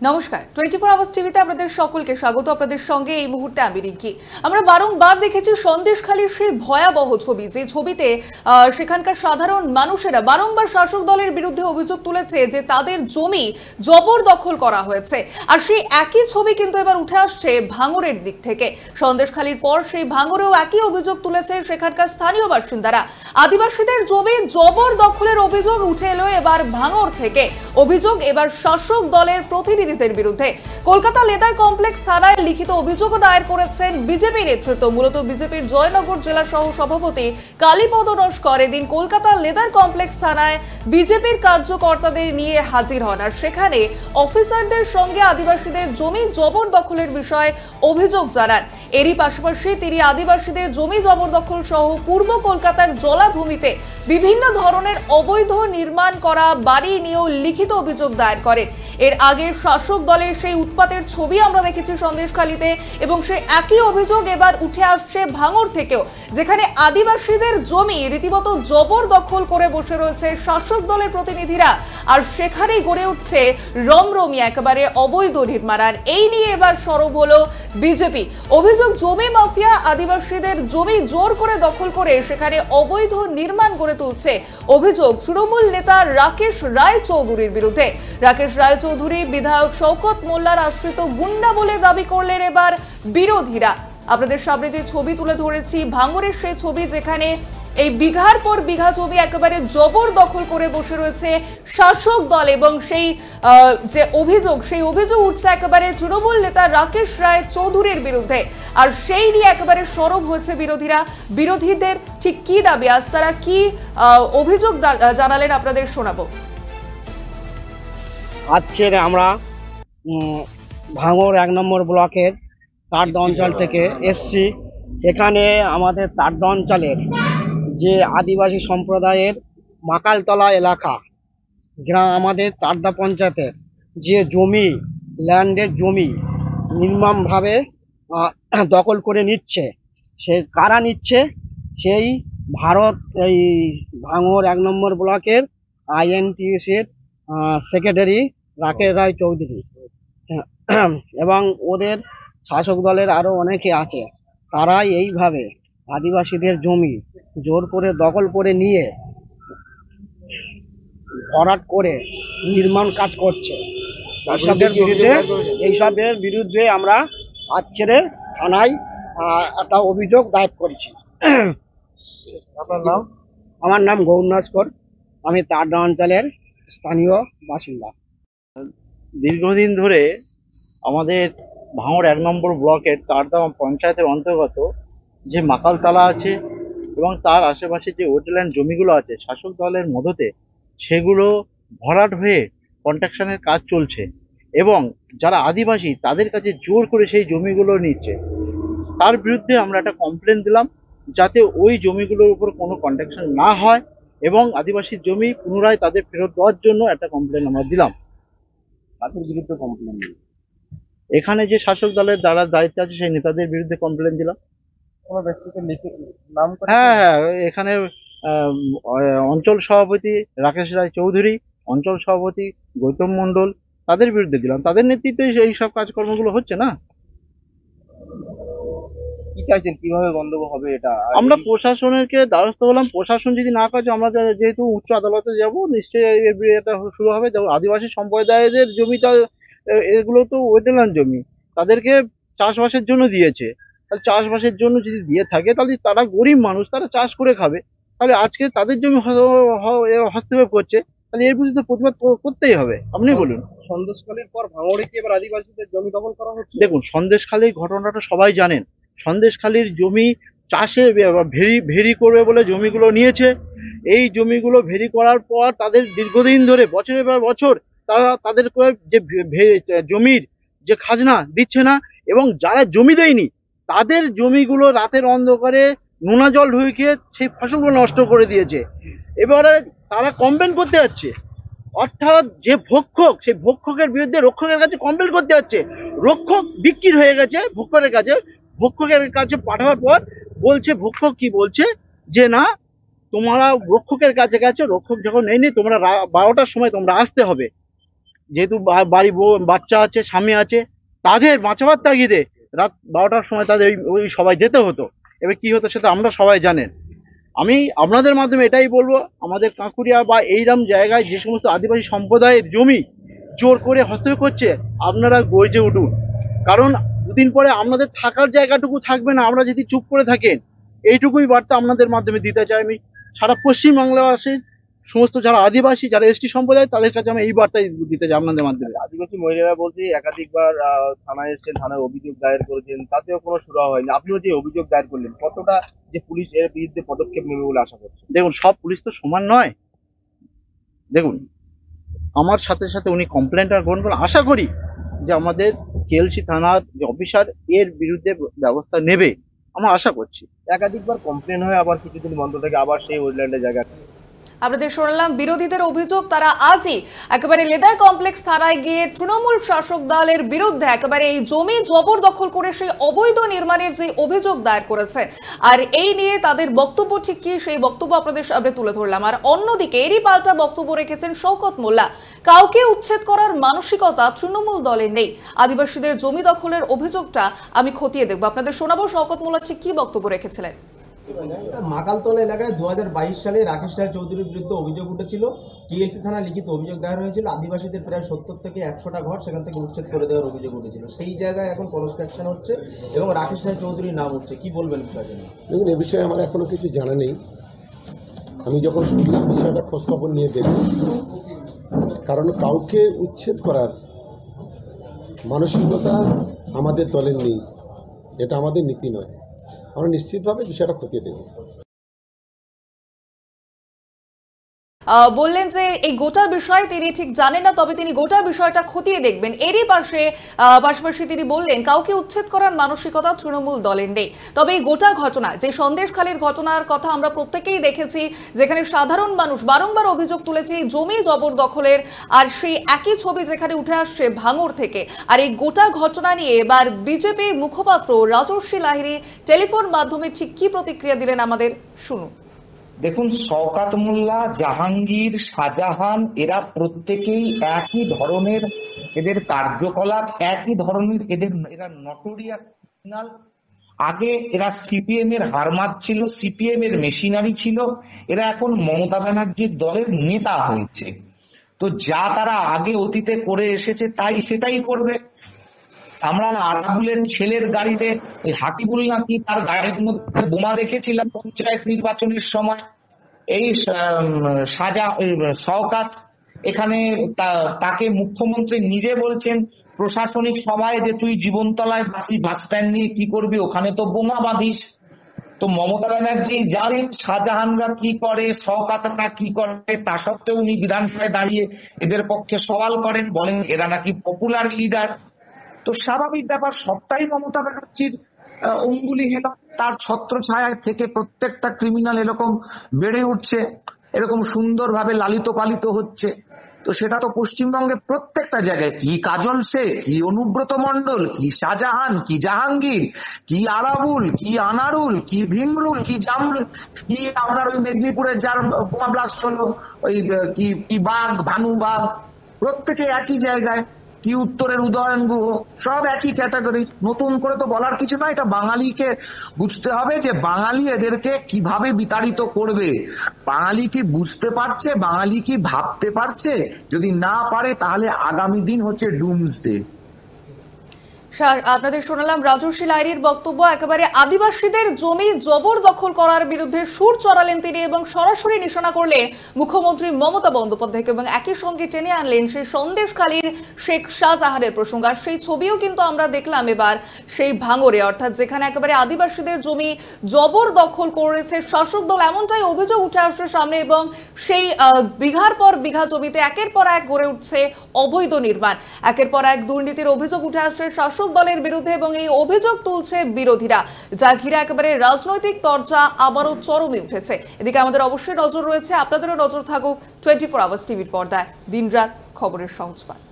নমস্কার 24 আওয়ার্স টিভিতে আপনাদের সকলকে স্বাগত। আপনাদের সঙ্গে এই মুহূর্তে আমি রিঙ্কি। আমরা বারংবার দেখেছি সন্দেশখালীর সেই ভয়াবহ ছবি, যে ছবিতে সেখানকার সাধারণ মানুষেরা বারংবার শাসক দলের বিরুদ্ধে অভিযোগ তুলেছে যে তাদের জমি জবরদখল করা হয়েছে। আর সেই একই ছবি কিন্তু এবার উঠে আসছে ভাঙড়ের দিক থেকে। সন্দেশখালীর পর সেই ভাঙড়েও একই অভিযোগ তুলেছে সেখানকার স্থানীয় বাসিন্দারা। আদিবাসীদের জমি জবরদখলের অভিযোগ উঠে এলো এবার ভাঙড় থেকে। অভিযোগ এবার শাসক দলের প্রতিনিধি বিরুদ্ধে। কলকাতা লেদার কমপ্লেক্স থানায় লিখিত অভিযোগ দায়ের করেছেন বিজেপি নেতৃত্ব। মূলত বিজেপির জয়নগর জেলা সহ সভাপতি কালীপদ নস্কর এদিন কলকাতা লেদার কমপ্লেক্স থানায় বিজেপির কার্যকর্তাদের নিয়ে হাজির হন। আর সেখানে অফিসারদের সঙ্গে আদিবাসীদের জমি জবরদখলের বিষয়ে অভিযোগ জানান। এরই পাশাপাশি তিনি আদিবাসীদের জমি জবরদখল সহ পূর্ব কলকাতার জলাভূমিতে বিভিন্ন ধরনের অবৈধ নির্মাণ করা বাড়ি নিয়েও লিখিত অভিযোগ দায়ের করেন। এর আগে শাসক দলের সেই উৎপাতের ছবি আমরা দেখেছি সন্দেশখালীতে, এবং সেই একই অভিযোগ এবার উঠে আসছে ভাঙড় থেকেও, যেখানে আদিবাসীদের জমি রীতিমতো জবরদখল করে বসে রয়েছে শাসক দলের প্রতিনিধিরা। আর সেখানেই গড়ে উঠছে রমরমি একেবারে অবৈধ নির্মাণ। আর এই নিয়ে এবার সরব হলো বিজেপি। অভিযোগ, জমি মাফিয়া আদিবাসীদের জমি জোর করে দখল করে সেখানে অবৈধ নির্মাণ গড়ে তুলছে। অভিযোগ তৃণমূল নেতা রাকেশ রায় চৌধুরীর বিরুদ্ধে। রাকেশ রায় চৌধুরী বিধায়ক শওকত মোল্লার আশ্রিত গুন্ডা বলে দাবি করলেন এবার বিরোধীরা। আপনাদের সামনে যে ছবি তুলে ধরেছি ভাঙড়ের সেই ছবি, যেখানে এই বিঘার পর বিঘা জমি একেবারে জবরদখল করে বসে রয়েছে শাসক দল, এবং সেই যে অভিযোগ, সেই অভিযোগ উঠছে একেবারে তৃণমূল নেতা রাকেশ রায় চৌধুরীর বিরুদ্ধে। আর সেই নিয়ে একেবারে সরব হয়েছে বিরোধীরা। বিরোধীদের ঠিক কি দাবি, আজ তারা কি অভিযোগ জানালেন আপনাদের শোনাবো। আজকের আমরা ভাঙড় 1 নম্বর ব্লকের তারদা অঞ্চল থেকে এসছি। এখানে আমাদের তারদা অঞ্চলের যে আদিবাসী সম্প্রদায়ের মাকালতলা এলাকা গ্রাম, আমাদের তারদা পঞ্চায়েতের যে জমি, ল্যান্ডের জমি নির্মমভাবে দখল করে নিচ্ছে। সে কারা নিচ্ছে? সেই ভারত, এই ভাঙড় 1 নম্বর ব্লকের INTUCর সেক্রেটারি রাকেশ রায় চৌধুরী এবং ওদের শাসক দলের আরো অনেকে আছে। তারাই এইভাবে আদিবাসীদের জমি জোর করে দখল করে নিয়ে ভরাট করে নির্মাণ কাজ করছে। এইসবের বিরুদ্ধে আমরা আজকের থানায় একটা অভিযোগ দায়ের করেছি। আমার নাম গৌর নস্কর, আমি তারদা অঞ্চলের স্থানীয় বাসিন্দা। দীর্ঘদিন ধরে আমাদের ভাঙড় 1 নম্বর ব্লকের তারদা পঞ্চায়েতের অন্তর্গত যে মাকালতলা আছে এবং তার আশেপাশে যে ওয়েটল্যান্ড জমিগুলো আছে শাসক দলের মদতে, সেগুলো ভরাট হয়ে কন্সট্রাকশনের কাজ চলছে এবং যারা আদিবাসী তাদের কাছে জোর করে সেই জমিগুলো নিচ্ছে। তার বিরুদ্ধে আমরা একটা কমপ্লেন দিলাম যাতে ওই জমিগুলোর উপর কোনো কন্সট্রাকশন না হয় এবং আদিবাসীর জমি পুনরায় তাদের ফেরত দেওয়ার জন্য একটা কমপ্লেন আমরা দিলাম। তাদের বিরুদ্ধে কমপ্লেন, এখানে যে শাসক দলের দ্বারা দায়িত্ব আছে সেই নেতাদের বিরুদ্ধে কমপ্লেন দিলাম। হ্যাঁ, এখানে অঞ্চল সভাপতি রাকেশ রায় চৌধুরী, অঞ্চল সভাপতি গৌতম মন্ডল, তাদের বিরুদ্ধে দিলাম। তাদের নেতৃত্বে এই সব কাজকর্মগুলো হচ্ছে না। কি চাইছেন, কিভাবে বন্ধ হবে এটা? আমরা প্রশাসনেরকে দ্বারস্থ হলাম। প্রশাসন যদি না কাজে, আমরা যেহেতু উচ্চ আদালতে যাব, নিশ্চয়ই এটা শুরু হবে। যেমন আদিবাসী সম্প্রদায়ের জমিটা, এগুলো তো ওয়েটল্যান্ড জমি, তাদেরকে চাষবাসের জন্য দিয়েছে। তাহলে চাষবাসের জন্য যদি দিয়ে থাকে তাহলে তারা গরিব মানুষ, তারা চাষ করে খাবে। তাহলে আজকে তাদের জমি হস্তক্ষেপ করছে, তাহলে এর বিরুদ্ধে প্রতিবাদ করতেই হবে। আপনি বলুন। সন্দেশখালীর পর ভাঙড়ে কি এবার আদিবাসীদের জমি দখল করা হচ্ছে? দেখুন, সন্দেশখালীর ঘটনাটা সবাই জানেন। সন্দেশখালীর জমি চাষে ভেরি করবে বলে জমিগুলো নিয়েছে। এই জমিগুলো ভেরি করার পর তাদের দীর্ঘদিন ধরে বছরের পর বছর তারা তাদের যে জমির যে খাজনা দিচ্ছে না, এবং যারা জমি দেয়নি তাদের জমিগুলো রাতের অন্ধকারে নোনা জল ঢুকিয়ে সেই ফসলগুলো নষ্ট করে দিয়েছে। এবারে তারা কমপ্লেন করতে যাচ্ছে, অর্থাৎ যে ভক্ষক, সেই ভক্ষকের বিরুদ্ধে রক্ষকের কাছে কমপ্লেন করতে যাচ্ছে। রক্ষক বিক্রি হয়ে গেছে ভক্ষকের কাছে। ভক্ষকের কাছে পাঠাবার পর বলছে, ভক্ষক কি বলছে যে না, তোমরা রক্ষকের কাছে গেছো, রক্ষক যখন নেই তোমরা 12টার সময় তোমরা আসতে হবে। যেহেতু বাড়ি বউ বাচ্চা আছে, স্বামী আছে, তাদের বাঁচাবার তাগিদে রাত 12টার সময় তাদের ওই সবাই যেতে হতো। এবার কি হতো সেটা আমরা সবাই জানেন। আমি আপনাদের মাধ্যমে এটাই বলবো, আমাদের কাঁকুড়িয়া বা এইরকম জায়গায় যে সমস্ত আদিবাসী সম্প্রদায়ের জমি জোর করে হস্তক্ষেপ করছে, আপনারা গর্জে উঠুন। কারণ দুদিন পরে আপনাদের থাকার জায়গাটুকু থাকবে না আমরা যদি চুপ করে থাকেন। এইটুকুই বার্তা আপনাদের মাধ্যমে দিতে চাই আমি সারা পশ্চিমবাংলাবাসী, সমস্ত যারা আদিবাসী, যারা এসটি সম্প্রদায়, তাদের কাছে আমি এই বার্তাই দিতে চাই আপনাদের মাধ্যমে। আদিবাসী মহিলারা বলছে একাধিকবার থানায় এসেছেন, থানায় অভিযোগ দায়ের করেছেন, তাতেও কোনো সুরাহা হয়নি। আপনিও যে অভিযোগ দায়ের করলেন, কতটা যে পুলিশ এর বিরুদ্ধে পদক্ষেপ নেবে বলে আশা করছেন? দেখুন, সব পুলিশ তো সমান নয়। দেখুন, আমার সাথে সাথে উনি কমপ্লেনটা গ্রহণ করেন, আশা করি যে আমাদের কেএলসি থানার যে অফিসার এর বিরুদ্ধে ব্যবস্থা নেবে, আমরা আশা করছি। একাধিকবার কমপ্লেন হয়, আবার কিছুদিন বন্ধ থাকে, আবার সেই ওয়েটল্যান্ডের জায়গা। আপনাদের শুনলাম বিরোধীদের অভিযোগ, তারা আজই একেবারে লেদার কমপ্লেক্স থানায় গিয়ে তৃণমূল শাসক দলের বিরুদ্ধে একেবারে এই জমি জবরদখল করে সেই অবৈধ নির্মাণের যে অভিযোগ দায়ের করেছে, আর এই নিয়ে তাদের বক্তব্য ঠিক কি সেই বক্তব্য আপনাদের সামনে তুলে ধরলাম। আর অন্যদিকে এরই পাল্টা বক্তব্য রেখেছেন শওকত মোল্লা। কাউকে উচ্ছেদ করার মানসিকতা তৃণমূল দলের নেই, আদিবাসীদের জমি দখলের অভিযোগটা আমি খতিয়ে দেখবো। আপনাদের শোনাবো শওকত মোল্লা ঠিক কি বক্তব্য রেখেছিলেন। মাকালতলা এলাকায় 2022 সালে রাকেশ রায় চৌধুরীর বিরুদ্ধে অভিযোগ উঠেছিল। টিএলসি থানা লিখিত অভিযোগ দায়ের হয়েছিল। আদিবাসীদের প্রায় 70 থেকে 100টা ঘর সেখান থেকে উচ্ছেদ করে দেওয়ার অভিযোগ উঠেছিল। সেই জায়গায় এখন কনস্ট্রাকশন হচ্ছে এবং রাকেশ রায় চৌধুরীর নাম উঠছে। কি বলবেন বিষয়টা নিয়ে? দেখুন, এ বিষয়ে আমার এখনো কিছু জানা নেই। আমি যখন শুনলাম বিষয়টা খোঁজখবর নিয়ে দেখব, কারণ কাউকে উচ্ছেদ করার মানসিকতা আমাদের দলের নেই, এটা আমাদের নীতি নয়। আমরা নিশ্চিতভাবে বিষয়টা খতিয়ে দেব। বললেন যে এই গোটা বিষয় তিনি ঠিক জানেন না, তবে তিনি গোটা বিষয়টা খতিয়ে দেখবেন। এরই পাশাপাশি তিনি বললেন কাউকে উচ্ছেদ করার মানসিকতা তৃণমূল দলের নেই। তবে এই গোটা ঘটনা, যে সন্দেশখালীর ঘটনার কথা আমরা প্রত্যেকেই দেখেছি, যেখানে সাধারণ মানুষ বারংবার অভিযোগ তুলেছে জমি জবরদখলের, আর সেই একই ছবি যেখানে উঠে আসছে ভাঙড় থেকে। আর এই গোটা ঘটনা নিয়ে এবার বিজেপির মুখপাত্র রাজর্ষি লাহিড়ী টেলিফোন মাধ্যমে ঠিক কি প্রতিক্রিয়া দিলেন আমাদের শুনুন। দেখুন, শওকত মোল্লা, জাহাঙ্গীর, শাহজাহান এরা প্রত্যেকেই একই ধরনের, এদের কার্যকলাপ একই ধরনের, এরা নটোরিয়াস ক্রিমিনাল। আগে এরা সিপিএম এর হারমাত ছিল, সিপিএম এর মেশিনারি ছিল, এরা এখন মমতা ব্যানার্জির দলের নেতা হয়েছে। তো যা তারা আগে অতীতে করে এসেছে সেটাই করবে। আমরা আরাবুলের ছেলের গাড়িতে হাকিবুল নাকি তার গাড়ির মধ্যে বোমা রেখেছিলাম পঞ্চায়েত নির্বাচনের সময়। এই শওকত এখানে তাকে মুখ্যমন্ত্রী নিজে বলছেন প্রশাসনিক সভায় যে তুই জীবনতলায় বাস স্ট্যান্ড নিয়ে কি করবি, ওখানে তো বোমা বাঁধিস। তো মমতা ব্যানার্জি জানেন শাহজাহানরা কি করে, শওকতরা কি করে, তা সত্ত্বেও উনি বিধানসভায় দাঁড়িয়ে এদের পক্ষে সওয়াল করেন, বলেন এরা নাকি পপুলার লিডার। তো স্বাভাবিক ব্যাপার, সবটাই মমতা ব্যানার্জির অঙ্গুলি হেলা। তার ছত্র ছায়া থেকে প্রত্যেকটা ক্রিমিনাল এরকম বেড়ে উঠছে, এরকম সুন্দরভাবে লালিত পালিত হচ্ছে। তো সেটা তো পশ্চিমবঙ্গের প্রত্যেকটা জায়গায়, কি কাজল শেখ, কি অনুব্রত মণ্ডল, কি শাহজাহান, কি জাহাঙ্গীর, কি আরাবুল, কি আনারুল, কি ভীমরুল, কি জামরুল, কি আপনার ওই মেদিনীপুরের যার বোমা ব্লাস্ট হলো, ওই কি বাঘ, ভানু বাঘ, প্রত্যেকে একই জায়গায়, কি উত্তরের উদয়ন গুহ, সব একই ক্যাটাগরি। নতুন করে তো বলার কিছু নয়। এটা বাঙালিকে বুঝতে হবে যে বাঙালি এদেরকে কিভাবে বিতাড়িত করবে। বাঙালি কি বুঝতে পারছে, বাঙালি কি ভাবতে পারছে? যদি না পারে তাহলে আগামী দিন হচ্ছে ডুমসডে। আপনাদের শোনালাম রাজর্ষি লাহিড়ীর বক্তব্য। একেবারে আদিবাসীদের জমি জবরদখল করার বিরুদ্ধে সুর চড়ালেন তিনি এবং সরাসরি নিশানা করলেন মুখ্যমন্ত্রী মমতা বন্দ্যোপাধ্যায়কে এবং একই সঙ্গে টেনে আনলেন সেই সন্দেশখালীর শেখ শাহজাহানের প্রসঙ্গ। আর সেই ছবিও কিন্তু আমরা দেখলাম এবার সেই ভাঙড়ে, অর্থাৎ যেখানে একেবারে আদিবাসীদের জমি জবরদখল করেছে শাসক দল, এমনটাই অভিযোগ উঠে আসছে সামনে। এবং সেই বিঘার পর বিঘা জমিতে একের পর এক গড়ে উঠছে অবৈধ নির্মাণ, একের পর এক দুর্নীতির অভিযোগ উঠে আসছে শাসক দলের বিরুদ্ধে এবং এই অভিযোগ তুলছে বিরোধীরা, যা ঘিরে একেবারে রাজনৈতিক তরজা আবারও চরমে উঠেছে। এদিকে আমাদের অবশ্যই নজর রয়েছে, আপনাদেরও নজর থাকুক 24 আওয়ার্স টিভির পর্দায়, দিনরাত খবরের সহজ পাঠ।